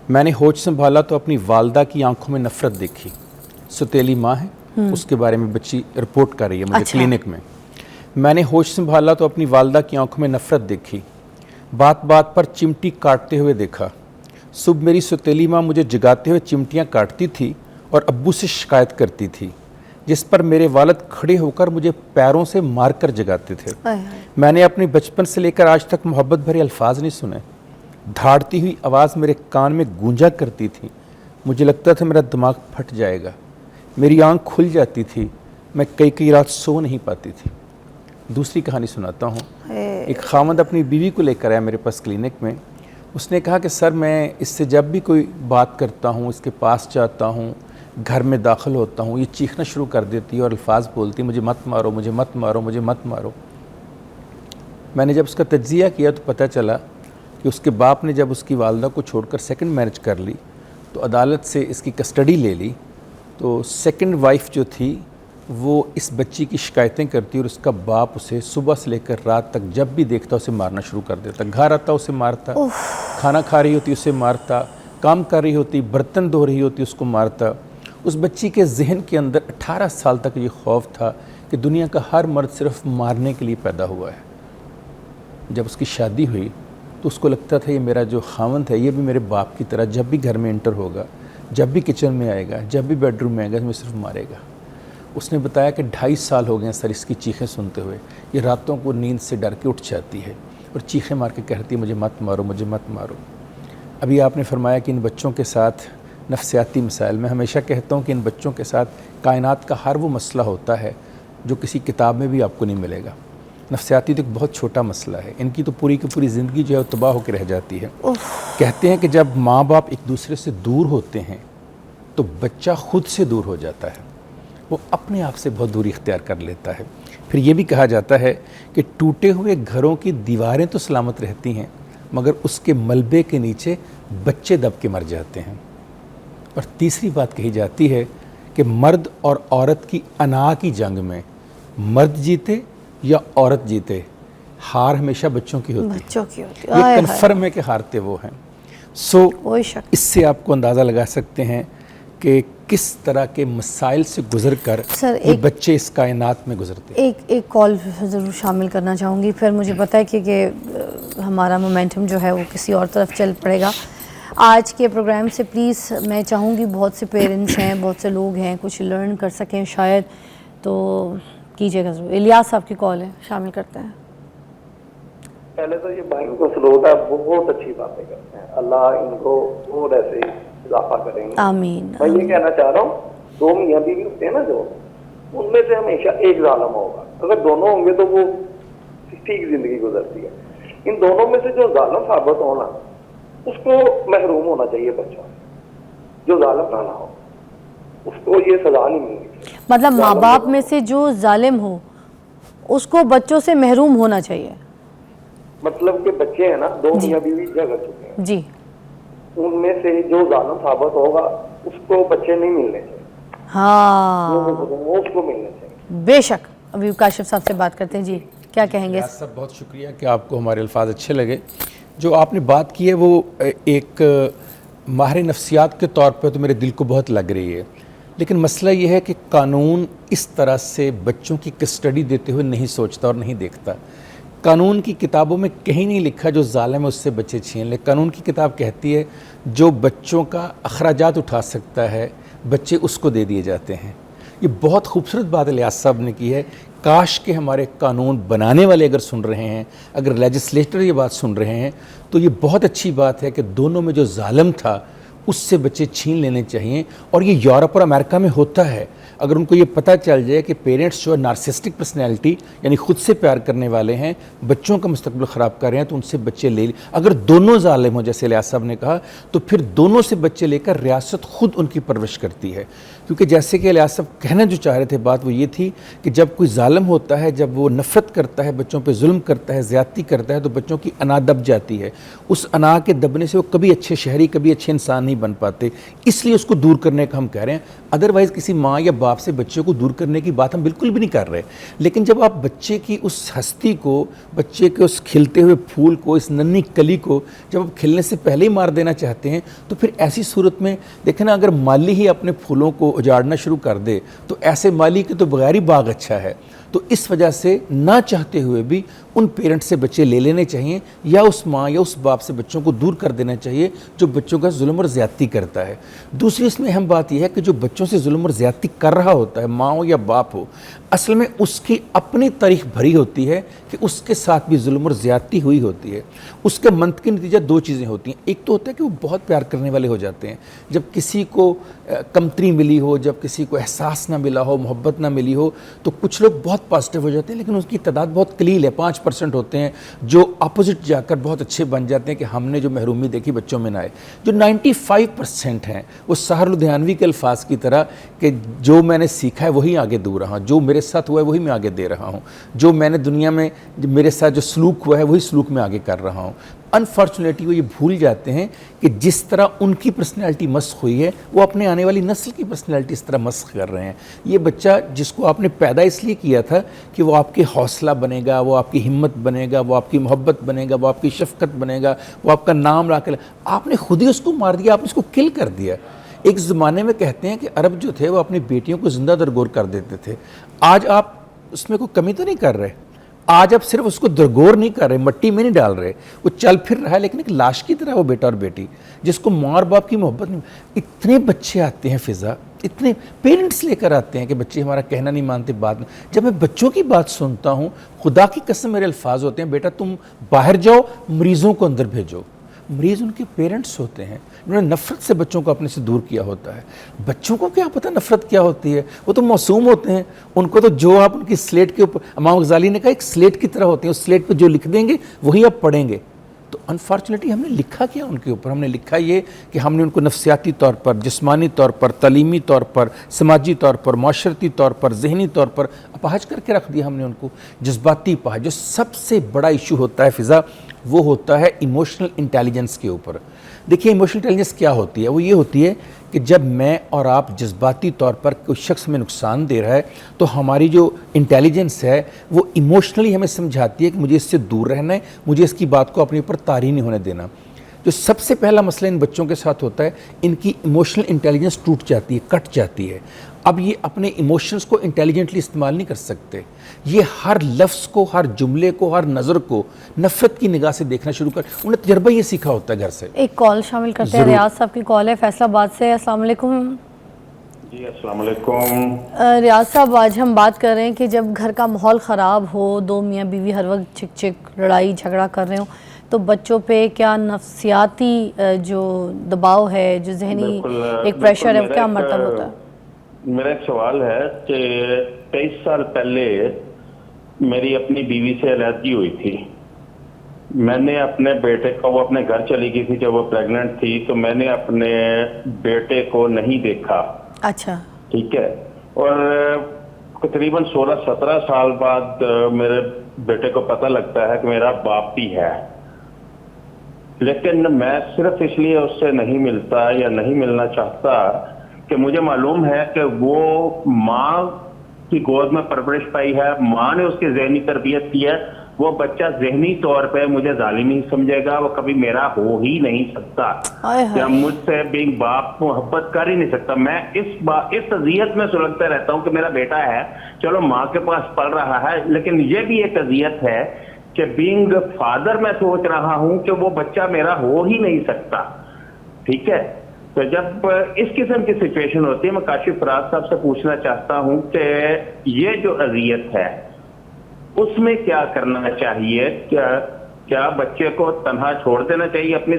میں نے ہوش سنبھالا تو اپنی والدہ کی آنکھوں میں نفرت دیکھی. ستیلی ماں ہے, اس کے بارے میں بچی رپورٹ کر رہی ہے مجھے کلینک میں. میں نے ہوش سنبھالا تو اپنی والدہ کی آنکھوں میں نفرت دیکھی. بات بات پر چمٹی کاٹتے ہوئے دیکھا. صبح میری ستیلی ماں مجھے جگاتے ہوئے چمٹیاں کاٹتی تھی اور ابو سے شکایت کرتی تھی, جس پر میرے والد کھڑے ہو کر مجھے پیروں سے مار کر جگاتے تھے. میں نے اپنے بچپن سے لے کر آج تک محبت بھرے الفاظ نہیں سنے. دھاڑتی ہوئی آواز میرے کان میں گونجا کرتی تھی. مجھے لگتا تھا میرا دماغ پھٹ جائے گا. میری آنکھ کھل جاتی تھی. میں کئی رات سو نہیں پاتی تھی. دوسری کہانی سناتا ہوں. ایک خاوند اپنی بیوی کو لے کر آیا میرے پاس کلینک میں. اس نے کہا کہ سر میں اس سے جب بھی کوئی بات کرتا ہوں, اس کے پاس جاتا ہوں, گھر میں داخل ہوتا ہوں, یہ چیخنا شروع کر دیتی ہے اور الفاظ بولتی, مجھے مت مارو, مجھے مت مارو, مجھے مت مارو. میں نے جب اس کا تجزیہ کیا تو پتہ چلا کہ اس کے باپ نے جب اس کی والدہ کو چھوڑ کر سیکنڈ میرج کر لی تو عدالت سے اس کی کسٹڈی لے لی. تو سیکنڈ وائف جو تھی وہ اس بچی کی شکایتیں کرتی اور اس کا باپ اسے صبح سے لے کر رات تک جب بھی دیکھتا اسے مارنا شروع کر دیتا. گھر آتا اسے مارتا, کھانا کھا رہی ہوتی اسے مارتا, کام کر رہی ہوتی, برتن دھو رہی ہوتی اس کو مارتا. اس بچی کے ذہن کے اندر 18 سال تک یہ خوف تھا کہ دنیا کا ہر مرد صرف مارنے کے لیے پیدا ہوا ہے. جب اس کی شادی ہوئی تو اس کو لگتا تھا یہ میرا جو خاوند ہے یہ بھی میرے باپ کی طرح جب بھی گھر میں انٹر ہوگا, جب بھی کچن میں آئے گا, جب بھی بیڈ روم میں آئے گا مجھے صرف مارے گا. اس نے بتایا کہ 2.5 سال ہو گئے ہیں سر اس کی چیخیں سنتے ہوئے. یہ راتوں کو نیند سے ڈر کے اٹھ جاتی ہے اور چیخیں مار کے کہتی ہے مجھے مت مارو, مجھے مت مارو. ابھی آپ نے فرمایا کہ ان بچوں کے ساتھ نفسیاتی مسائل. میں ہمیشہ کہتا ہوں کہ ان بچوں کے ساتھ کائنات کا ہر وہ مسئلہ ہوتا ہے جو کسی کتاب میں بھی آپ کو نہیں ملے گا. نفسیاتی تو ایک بہت چھوٹا مسئلہ ہے, ان کی تو پوری کی پوری زندگی جو ہے تباہ ہو کے رہ جاتی ہے. کہتے ہیں کہ جب ماں باپ ایک دوسرے سے دور ہوتے ہیں تو بچہ خود سے دور ہو جاتا ہے, وہ اپنے آپ سے بہت دوری اختیار کر لیتا ہے. پھر یہ بھی کہا جاتا ہے کہ ٹوٹے ہوئے گھروں کی دیواریں تو سلامت رہتی ہیں مگر اس کے ملبے کے نیچے بچے دب کے مر جاتے ہیں. اور تیسری بات کہی جاتی ہے کہ مرد اور عورت کی انا کی جنگ میں مرد جیتے یا عورت جیتے, ہار ہمیشہ بچوں کی ہوتی ہے. یہ کنفرم ہے کہ ہارتے وہ ہیں. سو اس سے آپ کو اندازہ لگا سکتے ہیں کہ کس طرح کے مسائل سے گزر کر یہ بچے اس کائنات میں گزرتے ہیں. ایک کال ضرور شامل کرنا چاہوں گی, پھر مجھے پتہ ہے کہ ہمارا مومنٹم جو ہے وہ کسی اور طرف چل پڑے گا. آج کے پروگرام سے پلیز میں چاہوں گی, بہت سے پیرنٹس ہیں, بہت سے لوگ ہیں, کچھ لرن کر سکیں شاید, تو کیجیے گا ضرور. الیاس صاحب کی کال ہے, شامل کرتے ہیں. پہلے تو یہ بھائیوں کو سلوک ہے, بہت اچھی باتیں کرتے ہیں, اللہ ان کو اور ایسے اضافہ کریں گے. آمین. میں یہ کہنا چاہ رہا ہوں, 2 میاں بیوی ہوتے ہیں نا جو, ان میں سے ہمیشہ ایک ظالم ہوگا. اگر دونوں ہوں گے تو وہ ٹھیک زندگی گزرتی ہے. ان دونوں میں سے جو ظالم ثابت ہونا اس کو محروم ہونا چاہیے بچوں, جو ظالم نہ ہو اس کو یہ سزا نہیں ملے گی. مطلب ماں باپ میں سے جو ظالم ہو اس کو بچوں سے محروم ہونا چاہیے. مطلب کہ بچے ہیں نا, 2 میاں بیوی جھگڑ چکے ہیں جی, ان میں سے جو ظالم ثابت ہوگا اس کو بچے نہیں ملنے چاہیے. ہاں وہ اس کو ملنے چاہیے. بے شک. ابھی کاشف صاحب سے بات کرتے ہیں. جی کیا کہیں گے؟ صاحب بہت شکریہ کہ آپ کو ہمارے الفاظ اچھے لگے. جو آپ نے بات کی ہے وہ ایک ماہر نفسیات کے طور پہ تو میرے دل کو بہت لگ رہی ہے, لیکن مسئلہ یہ ہے کہ قانون اس طرح سے بچوں کی کسٹڈی دیتے ہوئے نہیں سوچتا اور نہیں دیکھتا. قانون کی کتابوں میں کہیں نہیں لکھا جو ظالم ہے اس سے بچے چھین لے. قانون کی کتاب کہتی ہے جو بچوں کا اخراجات اٹھا سکتا ہے بچے اس کو دے دیے جاتے ہیں. یہ بہت خوبصورت بات الیاس صاحب نے کی ہے. کاش کہ ہمارے قانون بنانے والے اگر سن رہے ہیں, اگر لیجسلیٹر یہ بات سن رہے ہیں تو یہ بہت اچھی بات ہے کہ دونوں میں جو ظالم تھا اس سے بچے چھین لینے چاہیے. اور یہ یورپ اور امریکہ میں ہوتا ہے. اگر ان کو یہ پتہ چل جائے کہ پیرنٹس جو ہے نارسسٹک پرسنالٹی یعنی خود سے پیار کرنے والے ہیں, بچوں کا مستقبل خراب کر رہے ہیں, تو ان سے بچے لے اگر دونوں ظالم ہوں جیسے الیاس صاحب نے کہا تو پھر دونوں سے بچے لے کر ریاست خود ان کی پرورش کرتی ہے. کیونکہ جیسے کہ الیاس صاحب کہنا جو چاہ رہے تھے بات وہ یہ تھی کہ جب کوئی ظالم ہوتا ہے, جب وہ نفرت کرتا ہے, بچوں پہ ظلم کرتا ہے, زیادتی کرتا ہے, تو بچوں کی انا دب جاتی ہے. اس انا کے دبنے سے وہ کبھی اچھے شہری, کبھی اچھے انسان نہیں नहीं बन पाते, इसलिए उसको दूर करने का हम कह रहे हैं। अदरवाइज़ किसी माँ या बाप से बच्चे को दूर करने की बात हम बिल्कुल भी नहीं कर रहे। लेकिन जब आप बच्चे की उस हस्ती को, बच्चे के उस खिलते हुए फूल को, इस नन्ही कली को जब आप खिलने से पहले ही मार देना चाहते हैं, तो फिर ऐसी सूरत में देखें ना, अगर माली ही अपने फूलों को उजाड़ना शुरू कर दे तो ऐसे माली के तो बगैर ही बाग अच्छा है। तो इस वजह से ना चाहते हुए भी उन पेरेंट्स से बच्चे ले लेने चाहिए, या उस माँ या उस बाप से बच्चों को दूर कर देना चाहिए जो बच्चों का जुल्म और ज़्यादती करता है। दूसरी इसमें अहम बात यह है कि जो बच्चों से जुल्म और ज़्यादती कर रहा होता है, माँ हो या बाप हो, असल में उसकी अपनी तारीख भरी होती है कि उसके साथ भी जुल्म और ज़्यादती हुई होती है। उसके मंतकी नतीजा दो चीज़ें होती हैं। एक तो होता है कि वो बहुत प्यार करने वाले हो जाते हैं। जब किसी को कमतरी मिली हो, जब किसी को एहसास ना मिला हो, मोहब्बत ना मिली हो, तो कुछ लोग बहुत पॉजिटिव हो जाते हैं, लेकिन उसकी तादाद बहुत कलील है, 5% होते हैं जो अपोजिट जाकर बहुत अच्छे बन जाते हैं कि हमने जो महरूमी देखी बच्चों में ना आए। जो 95% हैं वो सहर लुधियानवी के अल्फाज की तरह कि जो मैंने सीखा है वही आगे दे रहा हूँ, जो मेरे साथ हुआ है वही मैं आगे दे रहा हूँ, जो मैंने दुनिया में मेरे साथ जो सलूक हुआ है वही सलूक मैं आगे कर रहा हूँ। अनफॉर्चुनेटली वो ये भूल जाते हैं कि जिस तरह उनकी पर्सनैलिटी मस्ख हुई है, वो अपने आने वाली नस्ल की पर्सनैलिटी इस तरह मस्ख कर रहे हैं। ये बच्चा जिसको आपने पैदा इसलिए किया था कि वो आपकी हौसला बनेगा, वो आपकी हिम्मत बनेगा, वो आपकी मोहब्बत बनेगा, वो आपकी शफकत बनेगा, वो आपका नाम ला कर, आपने खुद ही उसको मार दिया, आपने उसको किल कर दिया। एक ज़माने में कहते हैं कि अरब जो थे वो अपनी बेटियों को ज़िंदा दरगोर कर देते थे। आज आप उसमें कोई कमी तो नहीं कर रहे। आज आप सिर्फ उसको दरगोर नहीं कर रहे, मट्टी में नहीं डाल रहे, वो चल फिर रहा है, लेकिन एक लाश की तरह वो बेटा और बेटी, जिसको माँ और बाप की मोहब्बत में। इतने बच्चे आते हैं फिज़ा, इतने पेरेंट्स लेकर आते हैं कि बच्चे हमारा कहना नहीं मानते, बात में। जब मैं बच्चों की बात सुनता हूँ, खुदा की कसम मेरे अल्फाज होते हैं, बेटा तुम बाहर जाओ, मरीज़ों को अंदर भेजो। मरीज़ उनके पेरेंट्स होते हैं, उन्होंने नफ़रत से बच्चों को अपने से दूर किया होता है। बच्चों को क्या पता नफ़रत क्या होती है, वो तो मासूम होते हैं। उनको तो जो आप उनकी स्लेट के ऊपर, इमाम गज़ाली ने कहा एक स्लेट की तरह होते हैं, उस स्लेट पे जो लिख देंगे वही आप पढ़ेंगे। तो अनफॉर्चुनेटली हमने लिखा क्या उनके ऊपर? हमने लिखा ये कि हमने उनको नफ्सियाती तौर पर, जिस्मानी तौर पर, तालीमी तौर पर, समाजी तौर पर, माशरती तौर पर, ज़हनी तौर पर अपाहज करके रख दिया हमने उनको। जज्बाती अपाहज। जो सबसे बड़ा इशू होता है फ़िज़ा, वो होता है इमोशनल इंटेलिजेंस के ऊपर। देखिए इमोशनल इंटेलिजेंस क्या होती है? वो ये होती है कि जब मैं और आप जज्बाती तौर पर कोई शख्स में नुकसान दे रहा है, तो हमारी जो इंटेलिजेंस है वो इमोशनली हमें समझाती है कि मुझे इससे दूर रहना है, मुझे इसकी बात को अपने ऊपर तारी नहीं होने देना। जो सबसे पहला मसला इन बच्चों के साथ होता है, इनकी इमोशनल इंटेलिजेंस टूट जाती है, कट जाती है। अब ये अपने इमोशंस को इंटेलिजेंटली इस्तेमाल नहीं कर सकते। ये हर लफ्ज़ को, हर जुमले को, हर नज़र को नफ़रत की निगाह से देखना शुरू कर, उन्हें तजर्बा ये सीखा होता है घर से। एक कॉल शामिल करते हैं, रियाज साहब की कॉल है फैसलाबाद से। अस्सलाम वालेकुम। जी अस्सलाम वालेकुम। रियाज साहब, आज हम बात कर रहे हैं कि जब घर का माहौल ख़राब हो, दो मियाँ बीवी हर वक्त चिक चिक लड़ाई झगड़ा कर रहे हो, तो बच्चों पे क्या नफ्सियाती जो दबाव है, जो जहनी एक प्रेशर है, वो क्या मरतब होता है? मेरा एक सवाल है कि 23 साल पहले मेरी अपनी बीवी से अलहदगी हुई थी। मैंने अपने बेटे को, वो अपने घर चली गई थी जब वो प्रेग्नेंट थी, तो मैंने अपने बेटे को नहीं देखा। अच्छा, ठीक है। और तकरीबन 16-17 साल बाद मेरे बेटे को पता लगता है कि मेरा बाप भी है, लेकिन मैं सिर्फ इसलिए उससे नहीं मिलता या नहीं मिलना चाहता कि मुझे मालूम है कि वो माँ की गोद में परवरिश पाई है, माँ ने उसकी ज़हनी तरबियत की है। वो बच्चा ज़हनी तौर पे मुझे जालिम ही समझेगा, वो कभी मेरा हो ही नहीं सकता, या मुझसे बिंग बाप मोहब्बत कर ही नहीं सकता। मैं इस अजियत में सुलगता रहता हूँ कि मेरा बेटा है, चलो माँ के पास पल रहा है, लेकिन ये भी एक अजियत है कि बीइंग फादर मैं सोच रहा हूं कि वो बच्चा मेरा हो ही नहीं सकता। ठीक है। तो जब इस किस्म की सिचुएशन होती है, मैं काशिफ फराज साहब से पूछना चाहता हूं कि ये जो अजियत है उसमें क्या करना चाहिए? क्या बच्चे को तन्हा छोड़ देना चाहिए अपनी